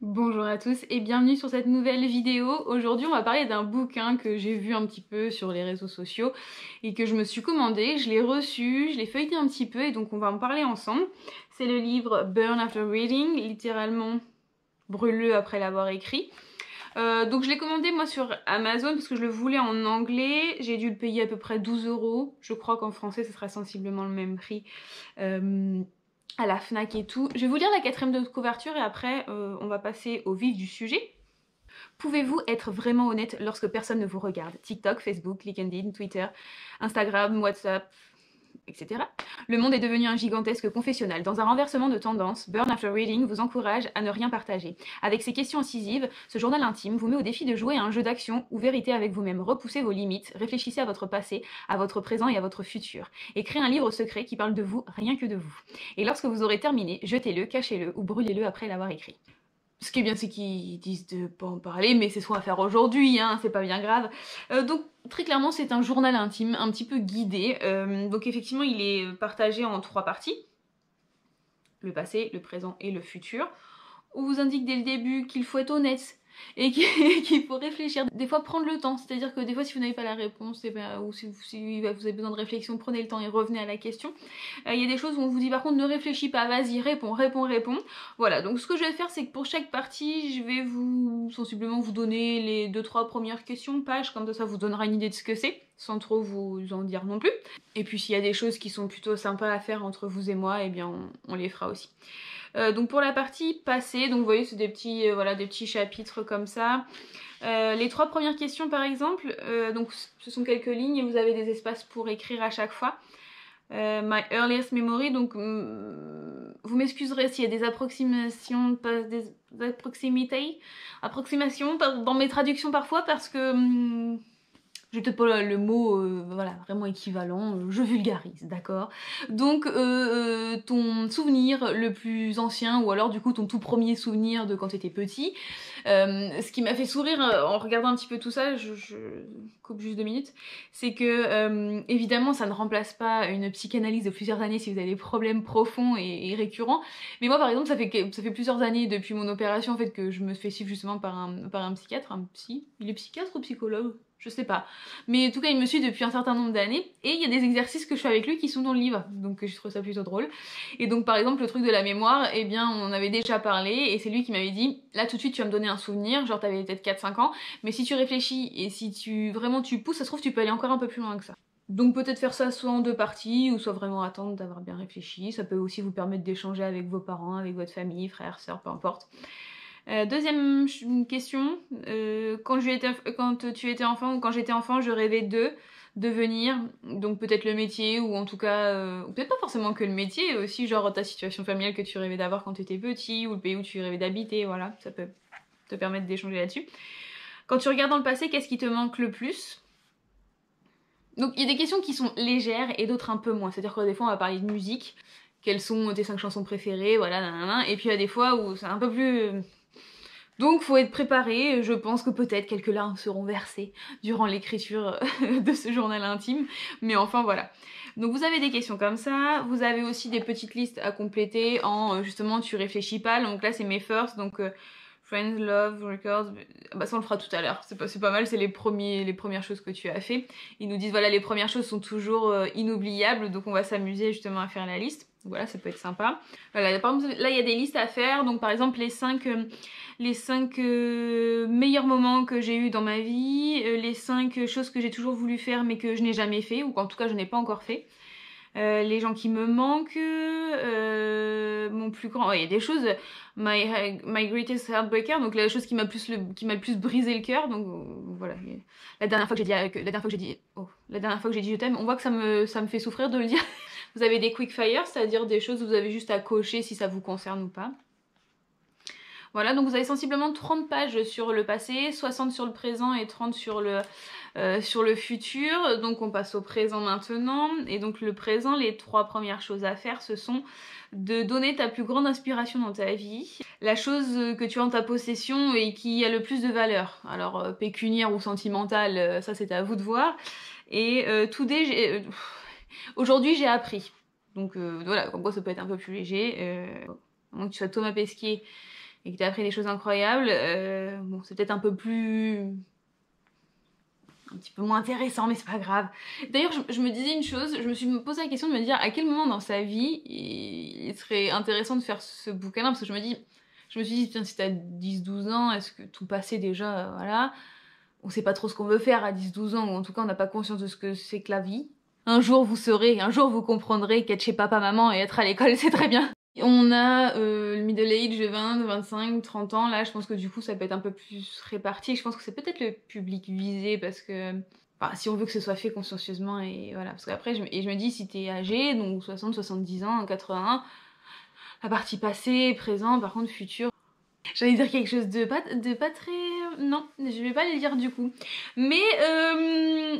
Bonjour à tous et bienvenue sur cette nouvelle vidéo. Aujourd'hui on va parler d'un bouquin que j'ai vu un petit peu sur les réseaux sociaux et que je me suis commandé, je l'ai reçu, je l'ai feuilleté un petit peu et donc on va en parler ensemble. C'est le livre Burn After Reading, littéralement brûle-le après l'avoir écrit. Donc je l'ai commandé moi sur Amazon parce que je le voulais en anglais, j'ai dû le payer à peu près 12 €, je crois qu'en français ce sera sensiblement le même prix. À la Fnac et tout. Je vais vous lire la quatrième de couverture et après on va passer au vif du sujet. Pouvez-vous être vraiment honnête lorsque personne ne vous regarde? TikTok, Facebook, LinkedIn, Twitter, Instagram, WhatsApp, etc. Le monde est devenu un gigantesque confessionnal. Dans un renversement de tendance, Burn After Reading vous encourage à ne rien partager. Avec ses questions incisives, ce journal intime vous met au défi de jouer à un jeu d'action ou vérité avec vous-même. Repoussez vos limites, réfléchissez à votre passé, à votre présent et à votre futur. Et créez un livre secret qui parle de vous, rien que de vous. Et lorsque vous aurez terminé, jetez-le, cachez-le ou brûlez-le après l'avoir écrit. Ce qui est bien, c'est qu'ils disent de pas en parler, mais c'est ce qu'on va faire aujourd'hui, hein, c'est pas bien grave. Donc, très clairement, c'est un journal intime, un petit peu guidé. Donc, effectivement, il est partagé en 3 parties. Le passé, le présent et le futur. On vous indique dès le début qu'il faut être honnête et qu'il faut réfléchir. Des fois, prendre le temps. C'est-à-dire que des fois, si vous n'avez pas la réponse, ou si vous avez besoin de réflexion, prenez le temps et revenez à la question. Il y a des choses où on vous dit par contre, ne réfléchis pas, vas-y, réponds. Voilà, donc ce que je vais faire, c'est que pour chaque partie, je vais sensiblement vous donner les 2-3 premières questions, pages, comme ça vous donnera une idée de ce que c'est, sans trop vous en dire non plus. Et puis s'il y a des choses qui sont plutôt sympas à faire entre vous et moi, eh bien on les fera aussi. Donc pour la partie passée, donc vous voyez c'est des petits chapitres comme ça. Les 3 premières questions par exemple, donc ce sont quelques lignes et vous avez des espaces pour écrire à chaque fois. My earliest memory, donc vous m'excuserez s'il y a des approximations dans mes traductions parfois parce que j'ai peut-être pas le mot voilà, vraiment équivalent, je vulgarise, d'accord? Donc ton souvenir le plus ancien, ou alors du coup ton tout premier souvenir de quand tu étais petit. Ce qui m'a fait sourire en regardant un petit peu tout ça, je coupe juste 2 minutes, c'est que évidemment ça ne remplace pas une psychanalyse de plusieurs années si vous avez des problèmes profonds et récurrents. Mais moi par exemple ça fait plusieurs années depuis mon opération en fait que je me fais suivre justement par un psychiatre, un psy. Il est psychiatre ou psychologue? Je sais pas. Mais en tout cas, il me suit depuis un certain nombre d'années. Et il y a des exercices que je fais avec lui qui sont dans le livre. Donc je trouve ça plutôt drôle. Et donc par exemple, le truc de la mémoire, eh bien on en avait déjà parlé. Et c'est lui qui m'avait dit, là tout de suite tu vas me donner un souvenir. Genre t'avais peut-être 4-5 ans. Mais si tu réfléchis et si tu pousses, ça se trouve tu peux aller encore un peu plus loin que ça. Donc peut-être faire ça soit en 2 parties, ou soit vraiment attendre d'avoir bien réfléchi. Ça peut aussi vous permettre d'échanger avec vos parents, avec votre famille, frères, sœurs, peu importe. Deuxième question, quand tu étais enfant ou quand j'étais enfant, je rêvais de devenir, donc peut-être le métier ou en tout cas, ou peut-être pas forcément que le métier, aussi genre ta situation familiale que tu rêvais d'avoir quand tu étais petit ou le pays où tu rêvais d'habiter, voilà, ça peut te permettre d'échanger là-dessus. Quand tu regardes dans le passé, qu'est-ce qui te manque le plus? Donc il y a des questions qui sont légères et d'autres un peu moins, c'est-à-dire que des fois on va parler de musique, quelles sont tes 5 chansons préférées, voilà, nanana, et puis il y a des fois où c'est un peu plus... Donc faut être préparé, je pense que peut-être quelques larmes seront versées durant l'écriture de ce journal intime, mais enfin voilà. Donc vous avez des questions comme ça, vous avez aussi des petites listes à compléter en justement tu réfléchis pas, donc là c'est mes first, donc Friends, Love, Records, bah ça on le fera tout à l'heure, c'est pas mal, c'est les premières choses que tu as fait. Ils nous disent voilà les premières choses sont toujours inoubliables, donc on va s'amuser justement à faire la liste, voilà ça peut être sympa. Voilà, par exemple là il y a des listes à faire, donc par exemple les 5 meilleurs moments que j'ai eu dans ma vie, les 5 choses que j'ai toujours voulu faire mais que je n'ai jamais fait, ou qu'en tout cas je n'ai pas encore fait. Les gens qui me manquent, mon plus grand... Il y a des choses, my greatest heartbreaker, donc la chose qui m'a le plus brisé le cœur, donc voilà. La dernière fois que j'ai dit je t'aime, on voit que ça me fait souffrir de le dire. Vous avez des quick fire, c'est-à-dire des choses où vous avez juste à cocher si ça vous concerne ou pas. Voilà, donc vous avez sensiblement 30 pages sur le passé, 60 sur le présent et 30 sur le futur. Donc on passe au présent maintenant. Et donc le présent, les 3 premières choses à faire, ce sont de donner ta plus grande inspiration dans ta vie, la chose que tu as en ta possession et qui a le plus de valeur. Alors pécuniaire ou sentimentale, ça c'est à vous de voir. Et aujourd'hui j'ai appris. Donc voilà, comme quoi ça peut être un peu plus léger. À moins que tu sois Thomas Pesquet et que t'as appris des choses incroyables, bon c'est peut-être un peu plus... un petit peu moins intéressant, mais c'est pas grave. D'ailleurs, je me disais une chose, je me suis posé la question de me dire à quel moment dans sa vie il serait intéressant de faire ce bouquin-là, parce que je me suis dit, tiens, si t'as 10-12 ans, est-ce que tout passé déjà, voilà, on sait pas trop ce qu'on veut faire à 10-12 ans, ou en tout cas on n'a pas conscience de ce que c'est que la vie. Un jour vous comprendrez qu'être chez papa-maman et être à l'école, c'est très bien. On a le middle age de 20, 25, 30 ans, là je pense que du coup ça peut être un peu plus réparti, je pense que c'est peut-être le public visé parce que, enfin, si on veut que ce soit fait consciencieusement et voilà, parce qu'après je me dis si t'es âgé, donc 60, 70 ans, 80, la partie passé, présent, par contre futur, j'allais dire quelque chose de pas très... non, je vais pas le dire du coup. Mais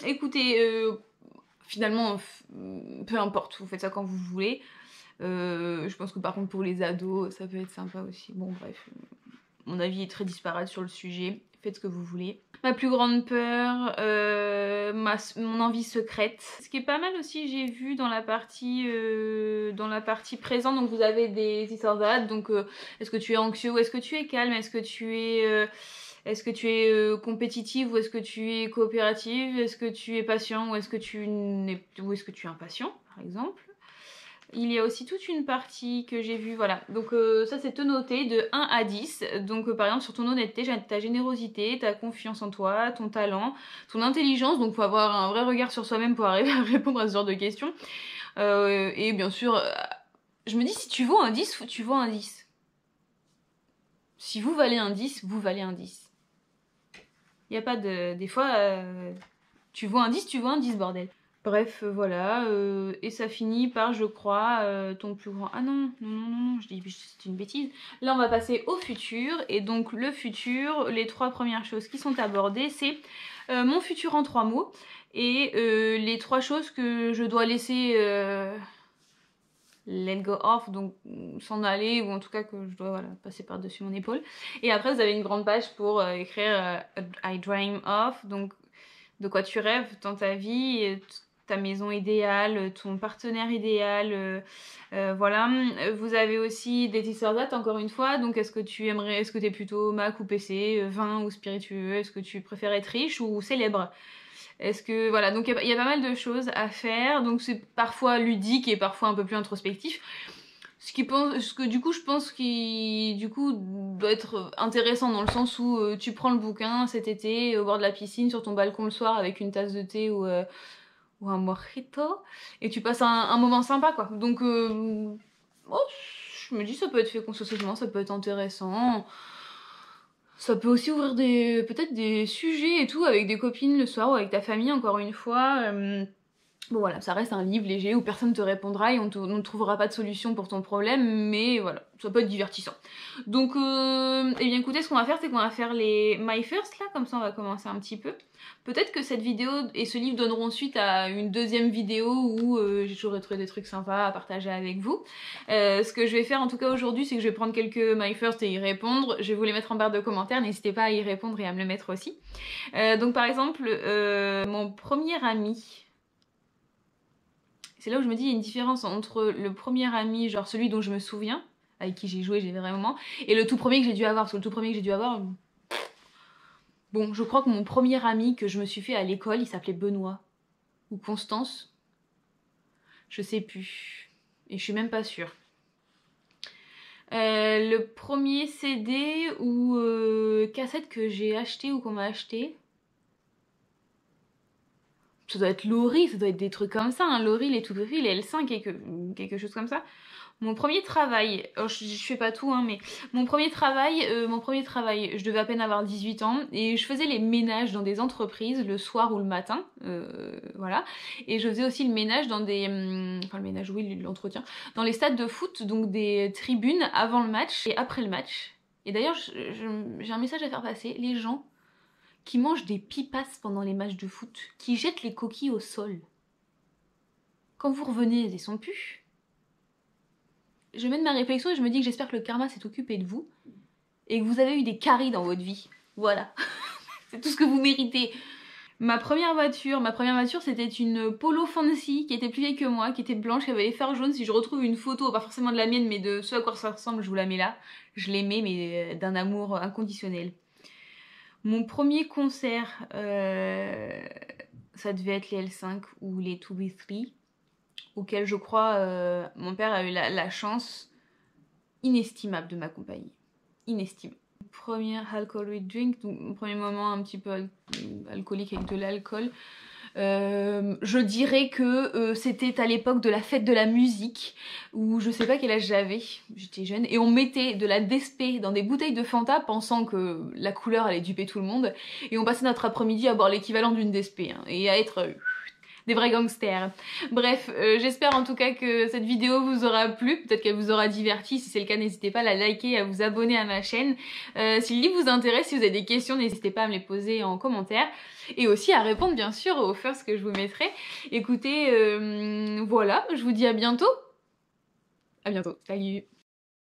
écoutez, finalement, peu importe, vous faites ça quand vous voulez. Je pense que par contre pour les ados ça peut être sympa aussi. Bon bref, mon avis est très disparate sur le sujet, faites ce que vous voulez. Ma plus grande peur, mon envie secrète. Ce qui est pas mal aussi, j'ai vu dans la partie présente, donc vous avez des histoires, donc est-ce que tu es anxieux ou est-ce que tu es calme, est-ce que tu es compétitive ou est-ce que tu es coopérative, est-ce que tu es patient ou est-ce que tu es impatient par exemple. Il y a aussi toute une partie que j'ai vue, voilà. Donc ça c'est te noter de 1 à 10. Donc par exemple sur ton honnêteté, ta générosité, ta confiance en toi, ton talent, ton intelligence. Donc faut avoir un vrai regard sur soi-même pour arriver à répondre à ce genre de questions. Et bien sûr, je me dis si tu vaux un 10, tu vaux un 10. Si vous valez un 10, vous valez un 10. Il n'y a pas de... Des fois, tu vaux un 10, tu vaux un 10, bordel. Bref, voilà, et ça finit par, je crois, ton plus grand... Ah non, je dis c'est une bêtise. Là, on va passer au futur, et donc le futur, les 3 premières choses qui sont abordées, c'est mon futur en 3 mots, et les 3 choses que je dois laisser let go off, donc s'en aller, ou en tout cas que je dois voilà, passer par-dessus mon épaule. Et après, vous avez une grande page pour écrire I dream of, donc de quoi tu rêves dans ta vie, ta maison idéale, ton partenaire idéal, voilà. Vous avez aussi des teaser dates encore une fois, donc est-ce que t'es plutôt Mac ou PC, vin ou spiritueux, est-ce que tu préfères être riche ou célèbre? Est-ce que voilà, donc il y a pas mal de choses à faire, donc c'est parfois ludique et parfois un peu plus introspectif. Ce que du coup je pense qui du coup doit être intéressant dans le sens où tu prends le bouquin cet été au bord de la piscine sur ton balcon le soir avec une tasse de thé ou un mojito et tu passes un moment sympa quoi. Donc oh, je me dis ça peut être fait consciencieusement, ça peut être intéressant. Ça peut aussi ouvrir peut-être des sujets et tout avec des copines le soir ou avec ta famille encore une fois. Bon voilà, ça reste un livre léger où personne ne te répondra et on ne trouvera pas de solution pour ton problème, mais voilà, ça peut être divertissant. Donc, eh bien écoutez, ce qu'on va faire, c'est qu'on va faire les My First là, comme ça on va commencer un petit peu. Peut-être que cette vidéo et ce livre donneront suite à une deuxième vidéo où j'ai toujours trouvé des trucs sympas à partager avec vous. Ce que je vais faire en tout cas aujourd'hui, c'est que je vais prendre quelques My First et y répondre. Je vais vous les mettre en barre de commentaires, n'hésitez pas à y répondre et à me le mettre aussi. Donc par exemple, mon premier ami... C'est là où je me dis, il y a une différence entre le premier ami, genre celui dont je me souviens, avec qui j'ai joué, j'ai des vrais moments, et le tout premier que j'ai dû avoir, parce que le tout premier que j'ai dû avoir... Bon, je crois que mon premier ami que je me suis fait à l'école, il s'appelait Benoît. Ou Constance. Je sais plus. Et je suis même pas sûre. Le premier CD ou cassette que j'ai acheté ou qu'on m'a acheté... Ça doit être Laurie, ça doit être des trucs comme ça, hein. Laurie, les tout petits, les L5, quelque chose comme ça. Mon premier travail, alors je fais pas tout, hein, mais mon premier travail, je devais à peine avoir 18 ans et je faisais les ménages dans des entreprises le soir ou le matin, voilà. Et je faisais aussi le ménage dans des, enfin le ménage, oui, l'entretien, dans les stades de foot, donc des tribunes avant le match et après le match. Et d'ailleurs, j'ai un message à faire passer, les gens qui mangent des pipasses pendant les matchs de foot, qui jettent les coquilles au sol. Quand vous revenez, elles sont plus. Je mène ma réflexion et je me dis que j'espère que le karma s'est occupé de vous et que vous avez eu des caries dans votre vie. Voilà. C'est tout ce que vous méritez. Ma première voiture c'était une Polo Fancy qui était plus vieille que moi, qui était blanche, qui avait les phares jaunes. Si je retrouve une photo, pas forcément de la mienne, mais de ce à quoi ça ressemble, je vous la mets là. Je l'aimais, mais d'un amour inconditionnel. Mon premier concert, ça devait être les L5 ou les 2B3, auquel je crois mon père a eu la chance inestimable de m'accompagner. Inestimable. Premier alcoholic drink, donc mon premier moment un petit peu alcoolique avec de l'alcool. Je dirais que c'était à l'époque de la fête de la musique, où je sais pas quel âge j'avais, j'étais jeune, et on mettait de la DSP dans des bouteilles de Fanta pensant que la couleur allait duper tout le monde, et on passait notre après-midi à boire l'équivalent d'une DSP, hein, et à être des vrais gangsters. Bref, j'espère en tout cas que cette vidéo vous aura plu, peut-être qu'elle vous aura diverti. Si c'est le cas, n'hésitez pas à la liker, à vous abonner à ma chaîne. Si le livre vous intéresse, si vous avez des questions, n'hésitez pas à me les poser en commentaire. Et aussi à répondre bien sûr aux firsts que je vous mettrai. Écoutez, voilà, je vous dis à bientôt. À bientôt, salut.